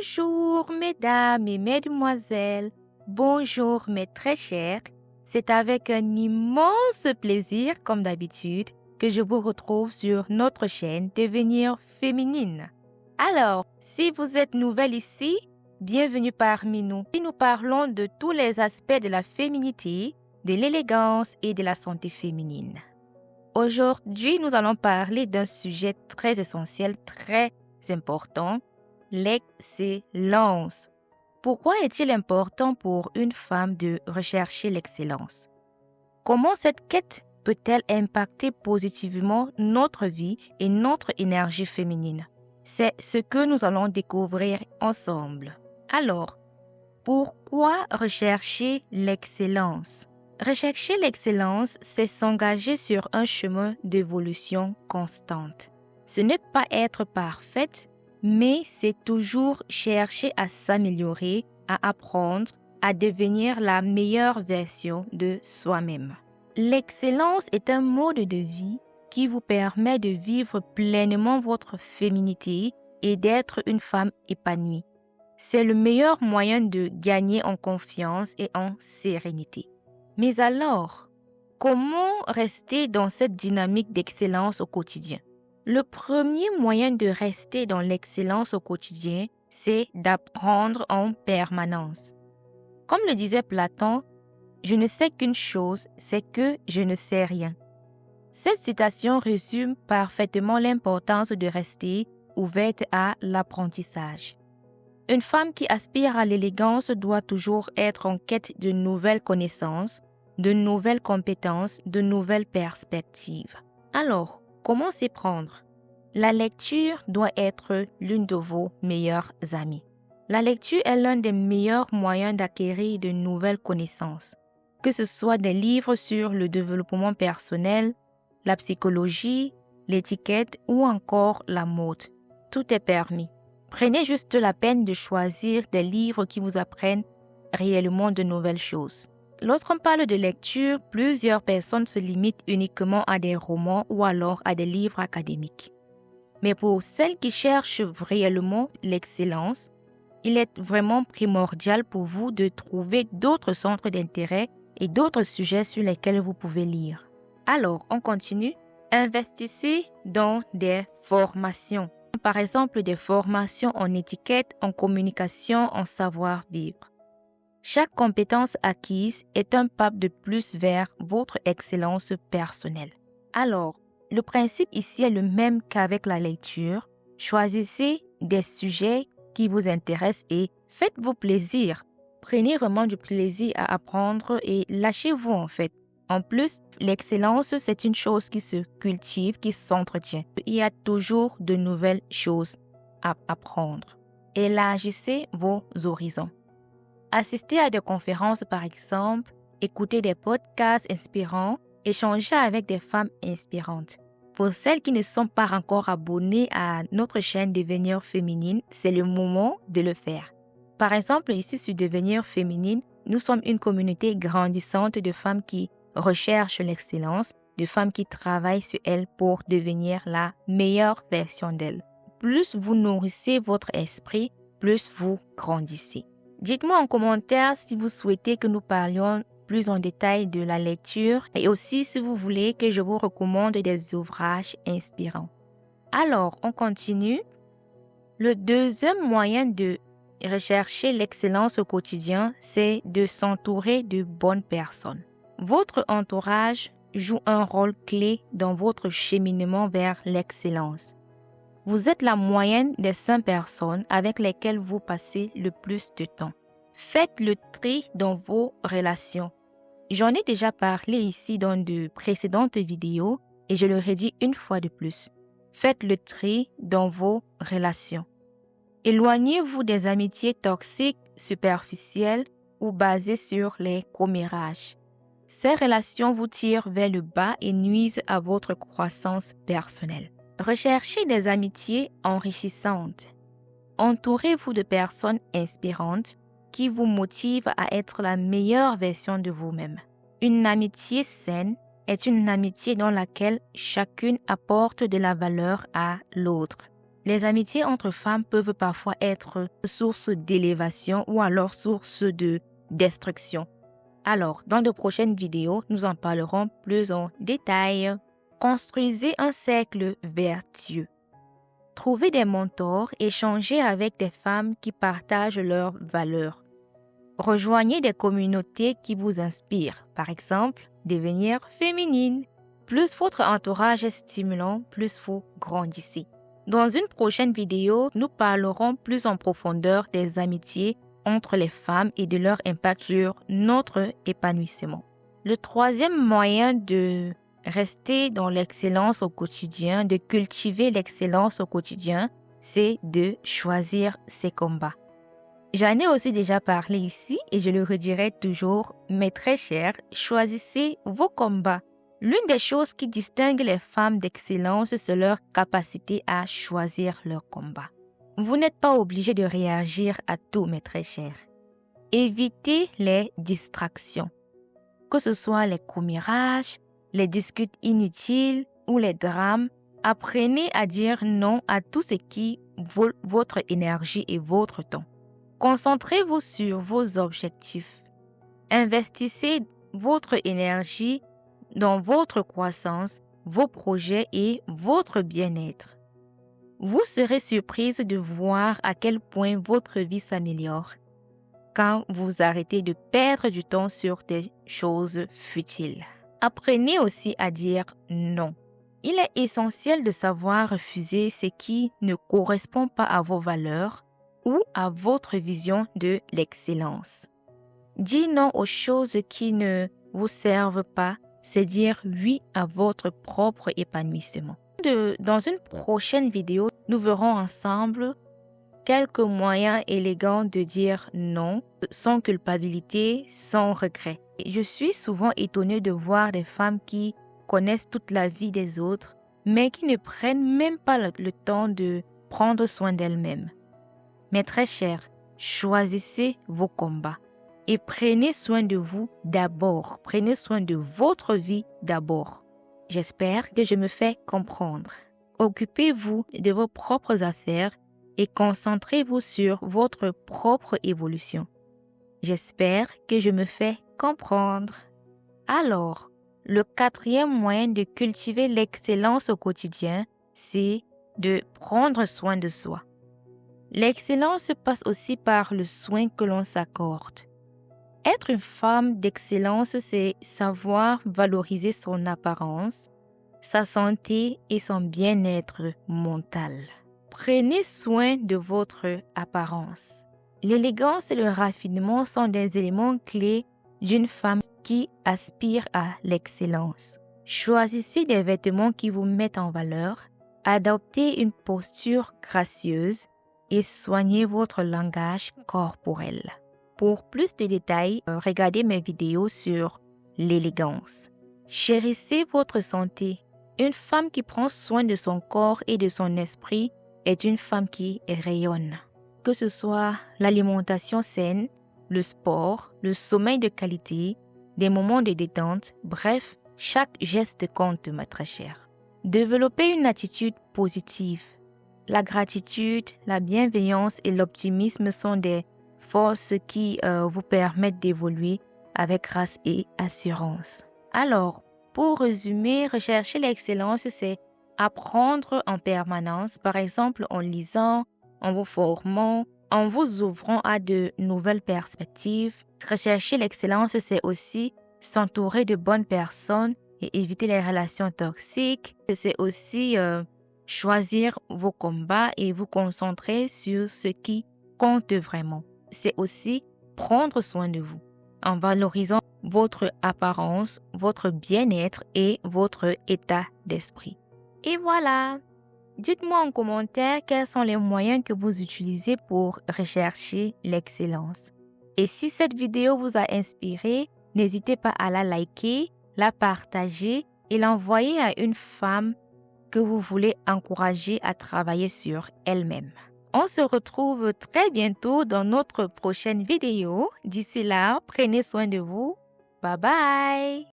Bonjour mesdames et mesdemoiselles, bonjour mes très chers. C'est avec un immense plaisir, comme d'habitude, que je vous retrouve sur notre chaîne Devenir féminine. Alors, si vous êtes nouvelle ici, bienvenue parmi nous. Et nous parlons de tous les aspects de la féminité, de l'élégance et de la santé féminine. Aujourd'hui, nous allons parler d'un sujet très essentiel, très important, l'excellence. Pourquoi est-il important pour une femme de rechercher l'excellence? Comment cette quête peut-elle impacter positivement notre vie et notre énergie féminine? C'est ce que nous allons découvrir ensemble. Alors, pourquoi rechercher l'excellence? Rechercher l'excellence, c'est s'engager sur un chemin d'évolution constante. Ce n'est pas être parfaite, mais c'est toujours chercher à s'améliorer, à apprendre, à devenir la meilleure version de soi-même. L'excellence est un mode de vie qui vous permet de vivre pleinement votre féminité et d'être une femme épanouie. C'est le meilleur moyen de gagner en confiance et en sérénité. Mais alors, comment rester dans cette dynamique d'excellence au quotidien? Le premier moyen de rester dans l'excellence au quotidien, c'est d'apprendre en permanence. Comme le disait Platon, « Je ne sais qu'une chose, c'est que je ne sais rien ». Cette citation résume parfaitement l'importance de rester ouverte à l'apprentissage. Une femme qui aspire à l'élégance doit toujours être en quête de nouvelles connaissances, de nouvelles compétences, de nouvelles perspectives. Alors, comment s'y prendre? La lecture doit être l'une de vos meilleures amies. La lecture est l'un des meilleurs moyens d'acquérir de nouvelles connaissances, que ce soit des livres sur le développement personnel, la psychologie, l'étiquette ou encore la mode. Tout est permis. Prenez juste la peine de choisir des livres qui vous apprennent réellement de nouvelles choses. Lorsqu'on parle de lecture, plusieurs personnes se limitent uniquement à des romans ou alors à des livres académiques. Mais pour celles qui cherchent réellement l'excellence, il est vraiment primordial pour vous de trouver d'autres centres d'intérêt et d'autres sujets sur lesquels vous pouvez lire. Alors, on continue. Investissez dans des formations. Par exemple, des formations en étiquette, en communication, en savoir-vivre. Chaque compétence acquise est un pas de plus vers votre excellence personnelle. Alors, le principe ici est le même qu'avec la lecture. Choisissez des sujets qui vous intéressent et faites-vous plaisir. Prenez vraiment du plaisir à apprendre et lâchez-vous en fait. En plus, l'excellence, c'est une chose qui se cultive, qui s'entretient. Il y a toujours de nouvelles choses à apprendre. Élargissez vos horizons. Assistez à des conférences par exemple, écoutez des podcasts inspirants, échangez avec des femmes inspirantes. Pour celles qui ne sont pas encore abonnées à notre chaîne Devenir féminine, c'est le moment de le faire. Par exemple, ici sur Devenir féminine, nous sommes une communauté grandissante de femmes qui recherchent l'excellence, de femmes qui travaillent sur elles pour devenir la meilleure version d'elles. Plus vous nourrissez votre esprit, plus vous grandissez. Dites-moi en commentaire si vous souhaitez que nous parlions plus en détail de la lecture et aussi si vous voulez que je vous recommande des ouvrages inspirants. Alors, on continue. Le deuxième moyen de rechercher l'excellence au quotidien, c'est de s'entourer de bonnes personnes. Votre entourage joue un rôle clé dans votre cheminement vers l'excellence. Vous êtes la moyenne des 5 personnes avec lesquelles vous passez le plus de temps. Faites le tri dans vos relations. J'en ai déjà parlé ici dans de précédentes vidéos et je le redis une fois de plus. Faites le tri dans vos relations. Éloignez-vous des amitiés toxiques, superficielles ou basées sur les commérages. Ces relations vous tirent vers le bas et nuisent à votre croissance personnelle. Recherchez des amitiés enrichissantes. Entourez-vous de personnes inspirantes qui vous motivent à être la meilleure version de vous-même. Une amitié saine est une amitié dans laquelle chacune apporte de la valeur à l'autre. Les amitiés entre femmes peuvent parfois être source d'élévation ou alors source de destruction. Alors, dans de prochaines vidéos, nous en parlerons plus en détail. Construisez un cercle vertueux. Trouvez des mentors, échangez avec des femmes qui partagent leurs valeurs. Rejoignez des communautés qui vous inspirent, par exemple, devenir féminine. Plus votre entourage est stimulant, plus vous grandissez. Dans une prochaine vidéo, nous parlerons plus en profondeur des amitiés entre les femmes et de leur impact sur notre épanouissement. Le troisième moyen de rester dans l'excellence au quotidien, de cultiver l'excellence au quotidien, c'est de choisir ses combats. J'en ai aussi déjà parlé ici et je le redirai toujours, mes très chers, choisissez vos combats. L'une des choses qui distingue les femmes d'excellence, c'est leur capacité à choisir leurs combats. Vous n'êtes pas obligé de réagir à tout, mes très chers. Évitez les distractions, que ce soit les commérages, les disputes inutiles ou les drames. Apprenez à dire non à tout ce qui vole votre énergie et votre temps. Concentrez-vous sur vos objectifs. Investissez votre énergie dans votre croissance, vos projets et votre bien-être. Vous serez surprise de voir à quel point votre vie s'améliore quand vous arrêtez de perdre du temps sur des choses futiles. Apprenez aussi à dire non. Il est essentiel de savoir refuser ce qui ne correspond pas à vos valeurs ou à votre vision de l'excellence. Dire non aux choses qui ne vous servent pas, c'est dire oui à votre propre épanouissement. Dans une prochaine vidéo, nous verrons ensemble quelques moyens élégants de dire non sans culpabilité, sans regret. Je suis souvent étonnée de voir des femmes qui connaissent toute la vie des autres, mais qui ne prennent même pas le temps de prendre soin d'elles-mêmes. Mes très chers, choisissez vos combats et prenez soin de vous d'abord. Prenez soin de votre vie d'abord. J'espère que je me fais comprendre. Occupez-vous de vos propres affaires et concentrez-vous sur votre propre évolution. J'espère que je me fais comprendre. Alors, le quatrième moyen de cultiver l'excellence au quotidien, c'est de prendre soin de soi. L'excellence passe aussi par le soin que l'on s'accorde. Être une femme d'excellence, c'est savoir valoriser son apparence, sa santé et son bien-être mental. Prenez soin de votre apparence. L'élégance et le raffinement sont des éléments clés d'une femme qui aspire à l'excellence. Choisissez des vêtements qui vous mettent en valeur, adoptez une posture gracieuse et soignez votre langage corporel. Pour plus de détails, regardez mes vidéos sur l'élégance. Chérissez votre santé. Une femme qui prend soin de son corps et de son esprit est une femme qui rayonne. Que ce soit l'alimentation saine, le sport, le sommeil de qualité, des moments de détente, bref, chaque geste compte, ma très chère. Développez une attitude positive. La gratitude, la bienveillance et l'optimisme sont des forces qui vous permettent d'évoluer avec grâce et assurance. Alors, pour résumer, rechercher l'excellence, c'est apprendre en permanence, par exemple en lisant, en vous formant, en vous ouvrant à de nouvelles perspectives. Rechercher l'excellence, c'est aussi s'entourer de bonnes personnes et éviter les relations toxiques. C'est aussi choisir vos combats et vous concentrer sur ce qui compte vraiment. C'est aussi prendre soin de vous en valorisant votre apparence, votre bien-être et votre état d'esprit. Et voilà! Dites-moi en commentaire quels sont les moyens que vous utilisez pour rechercher l'excellence. Et si cette vidéo vous a inspiré, n'hésitez pas à la liker, la partager et l'envoyer à une femme que vous voulez encourager à travailler sur elle-même. On se retrouve très bientôt dans notre prochaine vidéo. D'ici là, prenez soin de vous. Bye bye!